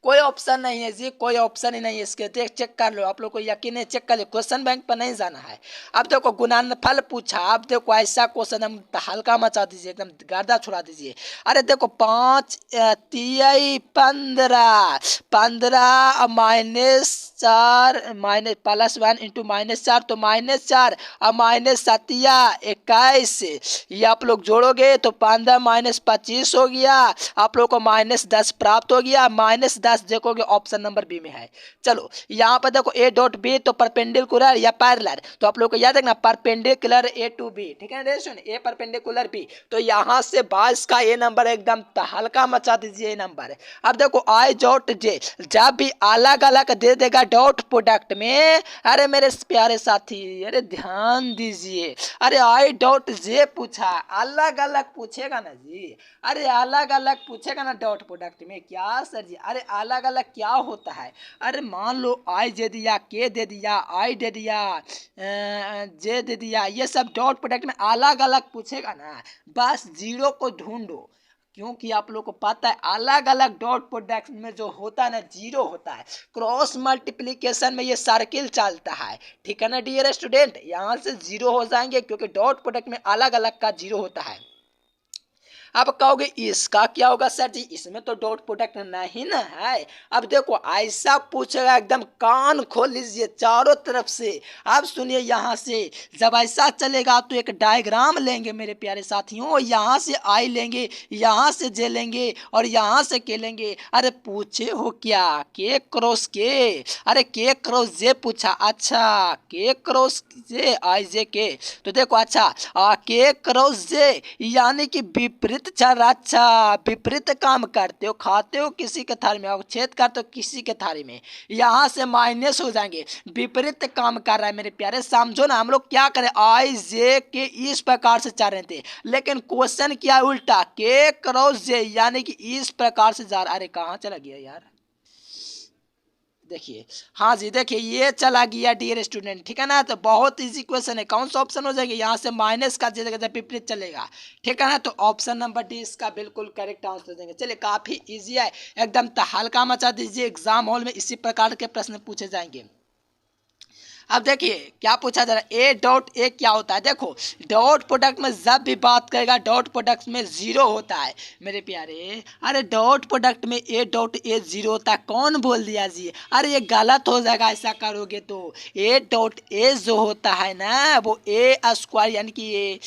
कोई ऑप्शन नहीं है जी, कोई ऑप्शन ही नहीं है इसके। देख चेक कर लो, आप लोग को यकीन है, चेक कर लो, क्वेश्चन बैंक पर नहीं जाना है। अब देखो गुणनफल पूछा, अब देखो ऐसा क्वेश्चन हम हल्का मचा दीजिए, एकदम गर्दा छुड़ा दीजिए। अरे देखो 5 तिहाई 15, 15 -4 माइनस +1 इंटू -4 तो -4 और -7 21, ये आप लोग जोड़ोगे तो 15 -25 हो गया, आप लोग को -10 प्राप्त हो गया। -10 देखोगे ऑप्शन नंबर बी में है। चलो यहाँ पर देखो ए डॉट बी तो परपेंडिकुलर या पैरेलल, तो आप लोग को याद रखना परपेंडिकुलर ए टू बी, ठीक है ना, ए परपेंडिकुलर बी, तो यहाँ से 22 का ए नंबर एकदम हल्का मचा दीजिए नंबर। अब देखो आई डॉट जे जब भी अलग अलग दे देगा डॉट प्रोडक्ट में, अरे मेरे प्यारे साथी अरे ध्यान दीजिए, अरे आई डॉट जे पूछा, अलग अलग पूछेगा ना जी, अरे अलग अलग पूछेगा ना डॉट प्रोडक्ट में, क्या सर जी, अरे अलग अलग क्या होता है, अरे मान लो आई दे दिया, के दे दिया, आई दे दिया, जे दे दिया, ये सब डॉट प्रोडक्ट में अलग अलग पूछेगा ना, बस जीरो को ढूंढो, क्योंकि आप लोग को पता है अलग अलग डॉट प्रोडक्ट में जो होता है ना जीरो होता है, क्रॉस मल्टीप्लिकेशन में ये सर्किल चलता है, ठीक है ना डियर स्टूडेंट, यहाँ से जीरो हो जाएंगे क्योंकि डॉट प्रोडक्ट में अलग अलग का जीरो होता है। अब कहोगे इसका क्या होगा सर जी, इसमें तो डॉट प्रोडक्ट नहीं ना है। अब देखो ऐसा पूछेगा, एकदम कान खोल लीजिए चारों तरफ से। अब सुनिए यहाँ से, जब ऐसा चलेगा तो एक डायग्राम लेंगे मेरे प्यारे साथियों, यहाँ से आई लेंगे, यहाँ से जे लेंगे और यहाँ से के लेंगे। अरे पूछे हो क्या, के क्रॉस के, अरे के क्रॉस जे पूछा, अच्छा के क्रॉस जे आई जे के, तो देखो अच्छा के क्रॉस जे यानी कि विपरीत चर, अच्छा विपरीत काम करते हो, खाते हो किसी के थाली में और छेद करते हो किसी के थाली में, यहाँ से माइनस हो जाएंगे, विपरीत काम कर रहा है मेरे प्यारे, समझो ना। हम लोग क्या करें, आई जे के इस प्रकार से जा रहे थे, लेकिन क्वेश्चन क्या है उल्टा, के क्रॉस जे यानी कि इस प्रकार से जा रहा, अरे कहाँ चला गया यार, देखिए हाँ जी, देखिए ये चला गया डियर स्टूडेंट, ठीक है ना, तो बहुत इजी क्वेश्चन है। कौन सा ऑप्शन हो जाएगा, यहाँ से माइनस का जगह विपरीत चलेगा, ठीक है ना, तो ऑप्शन नंबर डी इसका बिल्कुल करेक्ट आंसर देंगे। चलिए काफी इजी है एकदम, हल्का मचा दीजिए, एग्जाम हॉल में इसी प्रकार के प्रश्न पूछे जाएंगे। अब देखिए क्या पूछा जा रहा है, ए डॉट ए क्या होता है, देखो डॉट प्रोडक्ट में जब भी बात करेगा डॉट प्रोडक्ट में जीरो होता है मेरे प्यारे, अरे डॉट प्रोडक्ट में ए डॉट ए जीरो होता है, कौन बोल दिया जी, अरे ये गलत हो जाएगा ऐसा करोगे तो। ए डॉट ए जो होता है ना वो ए स्क्वायर यानी कि ये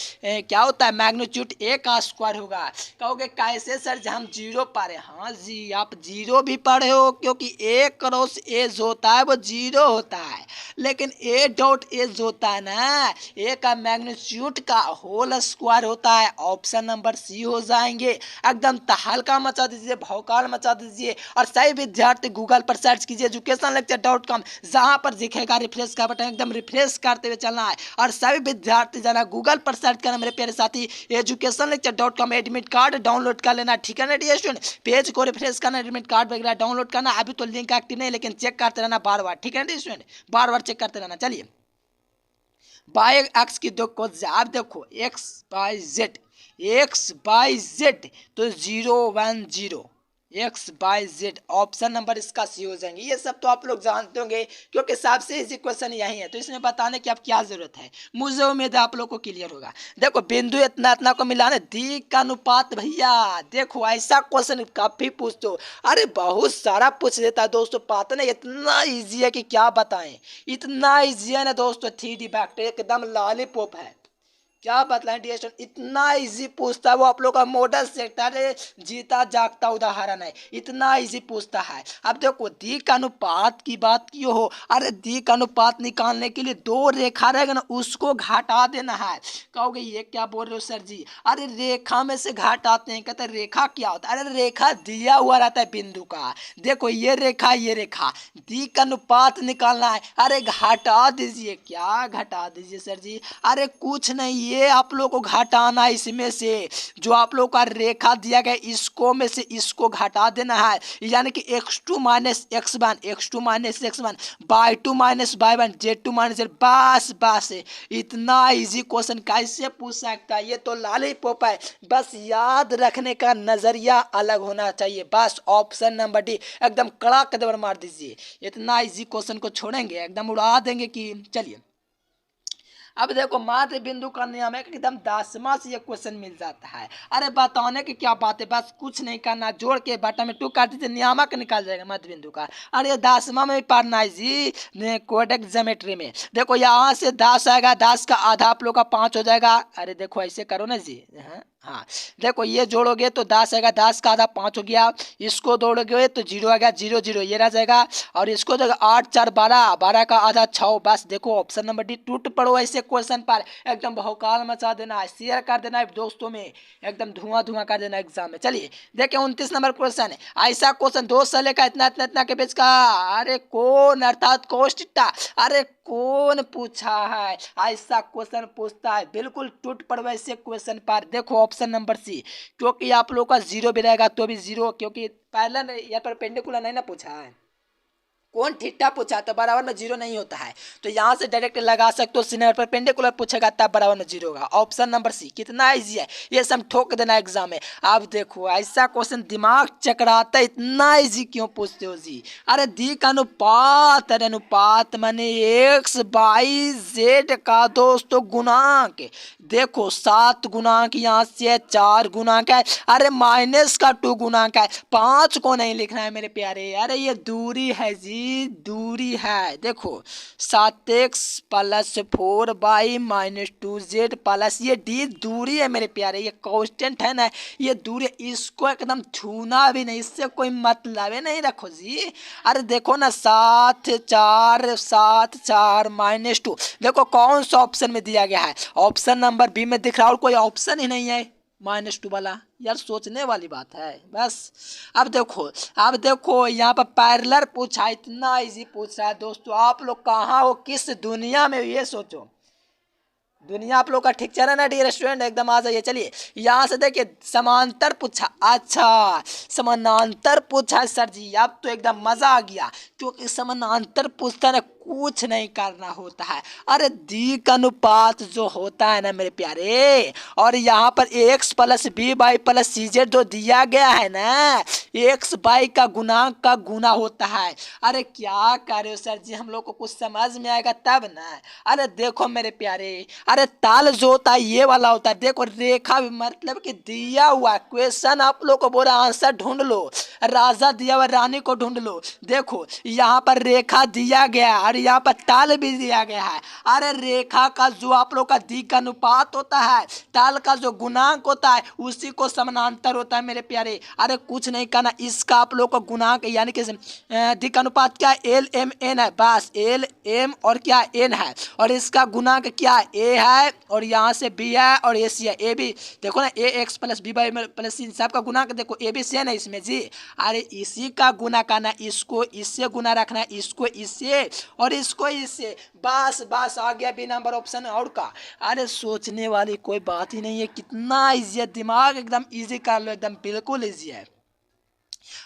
क्या होता है, मैग्नीट्यूड ए का स्क्वायर होगा। कहोगे कैसे सर जी हम जीरो पढ़े, हाँ जी आप जीरो भी पढ़े हो, क्योंकि ए क्रॉस ए जो होता है वो जीरो होता है, लेकिन ए डॉट ए जो होता है ना, ए का मैग्नीट्यूड का होल स्क्वायर होता है। ऑप्शन नंबर सी हो जाएंगे। एकदम हल्का मचा दीजिए, भौकाल मचा दीजिए, और सही विद्यार्थी गूगल पर सर्च कीजिए educationlecture.com, जहां पर दिखेगा रिफ्रेश का बटन, एकदम रिफ्रेश करते हुए चलना है। और सभी विद्यार्थी जाना गूगल पर सर्च करना मेरे प्यारे साथी educationlecture.com, एडमिट कार्ड डाउनलोड कर लेना, ठीक है ना डियर स्टूडेंट, पेज को रिफ्रेश करना, एडमिट कार्ड वगैरह डाउनलोड करना। अभी तो लिंक एक्टिव नहीं, लेकिन चेक करते रहना बार बार, ठीक है ना डियर स्टूडेंट, बार बार चेक करते रहना। चलिए बाय एक्स की दो को आप देखो, एक्स बाई जेड तो 010, x by Z, option number इसका सी हो जाएंगे। ये सब तो आप लोग जानते होंगे क्योंकि सबसे इजी क्वेश्चन यही है, तो इसमें बताने की अब क्या जरूरत है, मुझे उम्मीद है आप लोग को क्लियर होगा। देखो बिंदु इतना इतना को मिलाने दी का अनुपात, भैया देखो ऐसा क्वेश्चन काफी पूछते हो, अरे बहुत सारा पूछ देता है दोस्तों, पता नहीं इतना इजी है कि क्या बताएं, इतना इजी है ना दोस्तों, 3D वेक्टर एकदम लॉलीपॉप है, क्या बतलाएं डियर स्टूडेंट, इतना इजी पूछता है वो, आप लोग का मॉडल सेक्टर जीता जागता उदाहरण है, इतना इजी पूछता है। अब देखो दी का अनुपात की बात की हो, अरे दी का अनुपात निकालने के लिए दो रेखा रहेगा ना, उसको घटा देना है। कहोगे ये क्या बोल रहे हो सर जी, अरे रेखा में से घटाते हैं, कहते रेखा क्या होता है, अरे रेखा दिया हुआ रहता है बिंदु का, देखो ये रेखा दी का अनुपात निकालना है, अरे घटा दीजिए, क्या घटा दीजिए सर जी, अरे कुछ नहीं, ये आप लोग को घटाना, इसमें से जो आप लोग का रेखा दिया गया इसको में से इसको घटा देना है, यानी कि x2 minus x1, x2 minus x1, y2 minus y1, z2 minus z। बस इतना इजी क्वेश्चन कैसे पूछ सकता है, ये तो लॉलीपॉप है। बस याद रखने का नजरिया अलग होना चाहिए। बस ऑप्शन नंबर डी एकदम कड़क दबर मार दीजिए। इतना इजी क्वेश्चन को छोड़ेंगे, एकदम उड़ा देंगे कि चलिए। अब देखो माध्य बिंदु का नियम है कि एकदम 10वां से ये क्वेश्चन मिल जाता है। अरे बताने की क्या बात है, बस कुछ नहीं करना, जोड़ के बटा में 2 काट दीजिए, नियामक निकाल जाएगा मध्य बिंदु का। अरे 10वां में भी पढ़ना है जी, कोऑर्डिनेट ज्योमेट्री में। देखो यहाँ से 10 आएगा, 10 का आधा आप लोग का 5 हो जाएगा। अरे देखो ऐसे करो ना जी, हाँ देखो ये जोड़ोगे तो 10 आएगा, 10 का आधा 5 हो गया, इसको जोड़ोगे तो 0 आ गया, 0 0 ये रह जाएगा, और इसको देखो 8 4 12, 12 का आधा 6। बस देखो ऑप्शन नंबर डी टूट पड़ो ऐसे क्वेश्चन पर, एकदम भौकाल मचा देना है, शेयर कर देना है दोस्तों में, एकदम धुआं कर देना एग्जाम में। चलिए देखिए 29 नंबर क्वेश्चन है। ऐसा क्वेश्चन 2 से लेकर इतना के बीच का, अरे कौन अर्थात कोष्टिटा, अरे कौन पूछा है ऐसा क्वेश्चन पूछता है, बिल्कुल टूट पड़ो ऐसे क्वेश्चन पर। देखो ऑप्शन नंबर सी, क्योंकि आप लोग का 0 भी रहेगा तो भी 0, क्योंकि पहला यहाँ पर पेंडिकुलर नहीं ना पूछा है, कौन थीटा पूछा तो बराबर में 0 नहीं होता है, तो यहाँ से डायरेक्ट लगा सकते हो। सीनियर पर पेंडिकुलर पूछेगा तब बराबर में 0 होगा। ऑप्शन नंबर सी कितना इजी है, ये सब ठोक देना एग्जाम में। अब देखो ऐसा क्वेश्चन दिमाग चकराता है, इतना इजी क्यों पूछते हो जी। अरे दी का अनुपात, अरे अनुपात माने एक्स बाई जेड का दोस्तों गुणांक। देखो 7 गुणांक यहाँ से 4 गुणांक है, अरे माइनस का 2 गुणांक है, 5 को नहीं लिखना है मेरे प्यारे। अरे ये दूरी है जी, दूरी है। देखो 7x plus 4y minus 2z plus ये डी दूरी है मेरे प्यारे, ये कांस्टेंट है ना, ये दूरी, इसको एकदम छूना भी नहीं, इससे कोई मतलब ही नहीं रखो जी। अरे देखो ना 7 4 माइनस 2, देखो कौन सा ऑप्शन में दिया गया है, ऑप्शन नंबर बी में दिख रहा है, और कोई ऑप्शन ही नहीं है -2 वाला। यार सोचने वाली बात है बस। अब देखो यहाँ पर पैरेलल पूछा, इतना इजी पूछ रहा है दोस्तों। आप लोग कहाँ हो, किस दुनिया में, ये सोचो। दुनिया आप लोग का ठीक चल रहा है ना डियर स्टूडेंट, एकदम आ जाइए। चलिए यहाँ से देखिए समांतर पूछा, अच्छा समानांतर पूछा है सर जी, अब तो एकदम मजा आ गया, क्योंकि समानांतर पूछता है ना कुछ नहीं करना होता है। अरे दी का अनुपात जो होता है ना मेरे प्यारे, और यहाँ पर x plus B by plus c z जो दिया गया है ना, एक्स बाई का गुणांक का गुना होता है। अरे क्या कर रहे हो सर जी, हम लोग को कुछ समझ में आएगा तब ना। अरे देखो मेरे प्यारे, अरे ताल जो होता है ये वाला होता है। देखो रेखा मतलब कि दिया हुआ क्वेश्चन, आप लोग को बोला आंसर ढूंढ लो, राजा दिया हुआ रानी को ढूंढ लो। देखो यहाँ पर रेखा दिया गया है और यहाँ पर ताल भी दिया गया है। अरे रेखा का जो आप लोग का दिक् अनुपात होता है, ताल का जो गुणांक होता है उसी को समानांतर होता है मेरे प्यारे। अरे कुछ नहीं करना, इसका आप लोग का गुणांक यानी कि दिक् अनुपात क्या एल एम एन है, बस एल एम और क्या एन है, और इसका गुणांक क्या ए है, और यहाँ से बी है और ए सी है। ए बी देखो ना, A X plus B by plus C सबका गुना देखो, ए बी सी है ना इसमें जी। अरे इसी का गुना करना, इसको इससे गुना रखना, इसको इससे और इसको इससे, बस बस आ गया बी नंबर ऑप्शन और का। अरे सोचने वाली कोई बात ही नहीं है, कितना ईजी है, दिमाग एकदम ईजी कर लो, एकदम बिल्कुल ईजी है।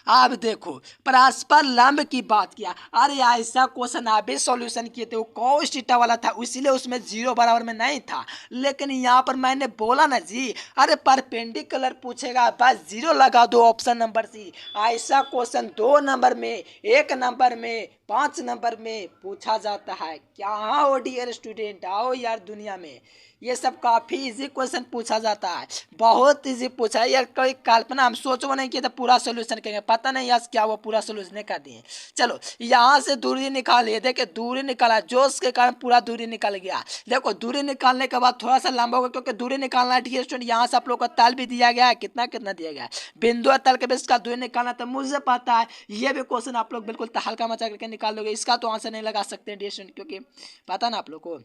अब देखो परस्पर लंब की बात किया, अरे ऐसा क्वेश्चन आप भी सॉल्यूशन किए थे, वो cos थीटा वाला था, इसीलिए उसमें 0 बराबर में नहीं था। लेकिन यहाँ पर मैंने बोला ना जी, अरे परपेंडिकुलर पूछेगा बस 0 लगा दो, ऑप्शन नंबर सी। ऐसा क्वेश्चन 2 नंबर में, 1 नंबर में, 5 नंबर में पूछा जाता है। क्या हो डियर स्टूडेंट, आओ यार दुनिया में, ये सब काफ़ी इजी क्वेश्चन पूछा जाता है, बहुत इजी पूछा है यार। कोई कल्पना हम सोचो नहीं किया तो पूरा सोल्यूशन करेंगे, पता नहीं यार क्या वो पूरा सोल्यूशन कर दिए। चलो यहाँ से दूरी निकालिए, देखिए दूरी निकाला, जोश के कारण पूरा दूरी निकल गया। देखो दूरी निकालने के बाद थोड़ा सा लंबा होगा, क्योंकि दूरी निकालना है डियर स्टूडेंट। यहाँ से आप लोग का तल भी दिया गया है, कितना कितना दिया गया है, बिंदु और तल के बीच का दूरी निकालना, तो मुझे पता है ये भी क्वेश्चन आप लोग बिल्कुल तहलका मचा करके निकाल लोगे। इसका तो आंसर नहीं लगा सकते डियर स्टूडेंट, क्योंकि पता ना आप लोग को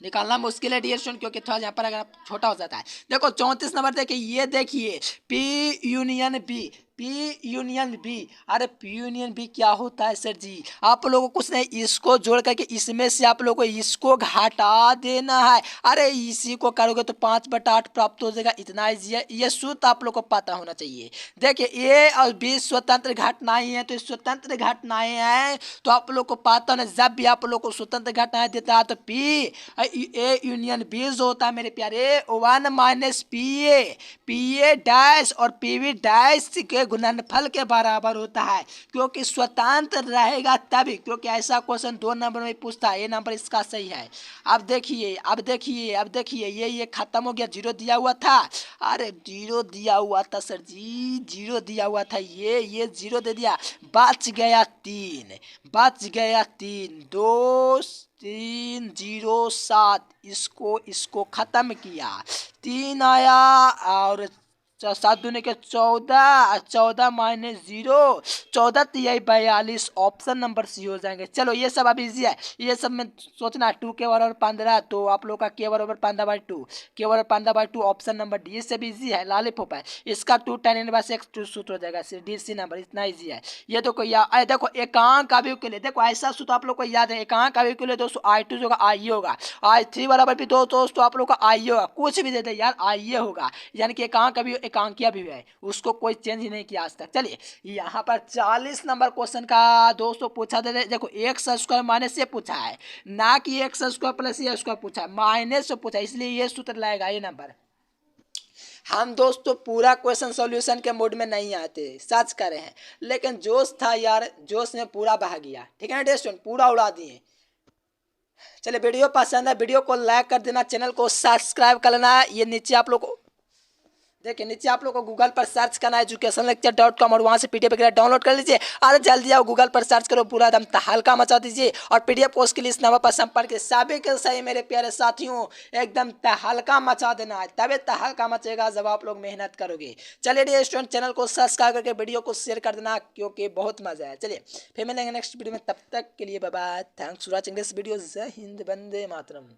निकालना मुश्किल है डियर स्टूडेंट, क्योंकि थोड़ा यहाँ पर अगर छोटा हो जाता है। देखो 34 नंबर देखिए, ये देखिए P union B, P union B. अरे पी यूनियन बी क्या होता है सर जी? आप लोगों को कुछ नहीं, इसको जोड़ करके इसमें से आप लोगों को इसको घटा देना है। अरे इसी को करोगे तो 5/8 प्राप्त हो जाएगा। इतना ईजी है, ये सूत्र आप लोग को पता होना चाहिए। देखिए ए और बी स्वतंत्र घटनाएं हैं, तो स्वतंत्र घटनाएं हैं तो आप लोग को पता होना, जब भी आप लोग को स्वतंत्र घटनाएं देता है तो पी ए यूनियन बी जो होता है मेरे प्यारे 1 माइनस पी ए डैश और पी वी डैश के गुणनफल के बराबर होता है, क्योंकि स्वतंत्र रहेगा तभी। क्योंकि ऐसा क्वेश्चन 2 नंबर में पूछता है, ये नंबर इसका सही है। अब देखिए ये खत्म हो गया, 0 दिया हुआ था। अरे 0 दिया हुआ था सर जी, 0 दिया हुआ था, ये 0 दे दिया, बच गया 3, 2 3 0 7, इसको खत्म किया, 3 आया और 7 दूनी के 14, 14 माइनस 0, 14 तिहाई 42, ऑप्शन नंबर सी हो जाएंगे। चलो ये सब अब इजी है, ये सब में सोचना 2 के बराबर 15, तो आप लोग का के बराबर 15/2, के बराबर 15/2, ऑप्शन नंबर डी। ये सब इजी है, लॉलीपॉप है। इसका 2 tan इनवर्स x 2 सूत्र हो जाएगा, डी सी नंबर, इतना इजी है। ये देखो देखो एकांक अवयव के लिए देखो ऐसा सूत्र आप लोग को याद है। एकांक अवयव के लिए दोस्तों I2 जो होगा I होगा, I3 बराबर भी दोस्तों आप लोग का I होगा, कुछ भी दे दे यार I होगा, यानी कि एकांक अवयव एकांकीय भी है, उसको कोई चेंज ही नहीं किया आज तक। चलिए यहाँ पर 40 नंबर क्वेश्चन का दोस्तों पूछा दे, देखो एक्स स्क्वायर माइनस से पूछा है, ना कि एक्स स्क्वायर प्लस ए स्क्वायर पूछा है, माइनस से पूछा है, इसलिए ये सूत्र लगेगा ये नंबर। हम दोस्तों पूरा क्वेश्चन सॉल्यूशन के मोड में नहीं आते, सर्च कर रहे हैं, लेकिन जोश था यार, जोश में पूरा बहा गया। ठीक है ना स्टूडेंट, पूरा उड़ा दिए। चलिए वीडियो पसंद है, वीडियो को लाइक कर देना, चैनल को सब्सक्राइब कर लेना। ये नीचे आप लोग को देखिए, नीचे आप लोग को गूगल पर सर्च करना है educationlecture.com और वहाँ से पीडीएफ वगैरह डाउनलोड कर लीजिए। अरे जल्दी आओ, गूगल पर सर्च करो, पूरा एकदम तहलका मचा दीजिए और पीडीएफ कोर्स के लिए इस नंबर पर संपर्क सभी के सही मेरे प्यारे साथियों, एकदम तहलका मचा देना है, तभी तहलका मचेगा जब आप लोग मेहनत करोगे। चलिए डियर स्टूडेंट, चैनल को सब्सक्राइब करके वीडियो को शेयर कर देना, क्योंकि बहुत मजा है। चलिए फिर मिलेंगे नेक्स्ट वीडियो में, तब तक के लिए bye bye, thanks for watching this video. जय हिंद, वंदे मातरम।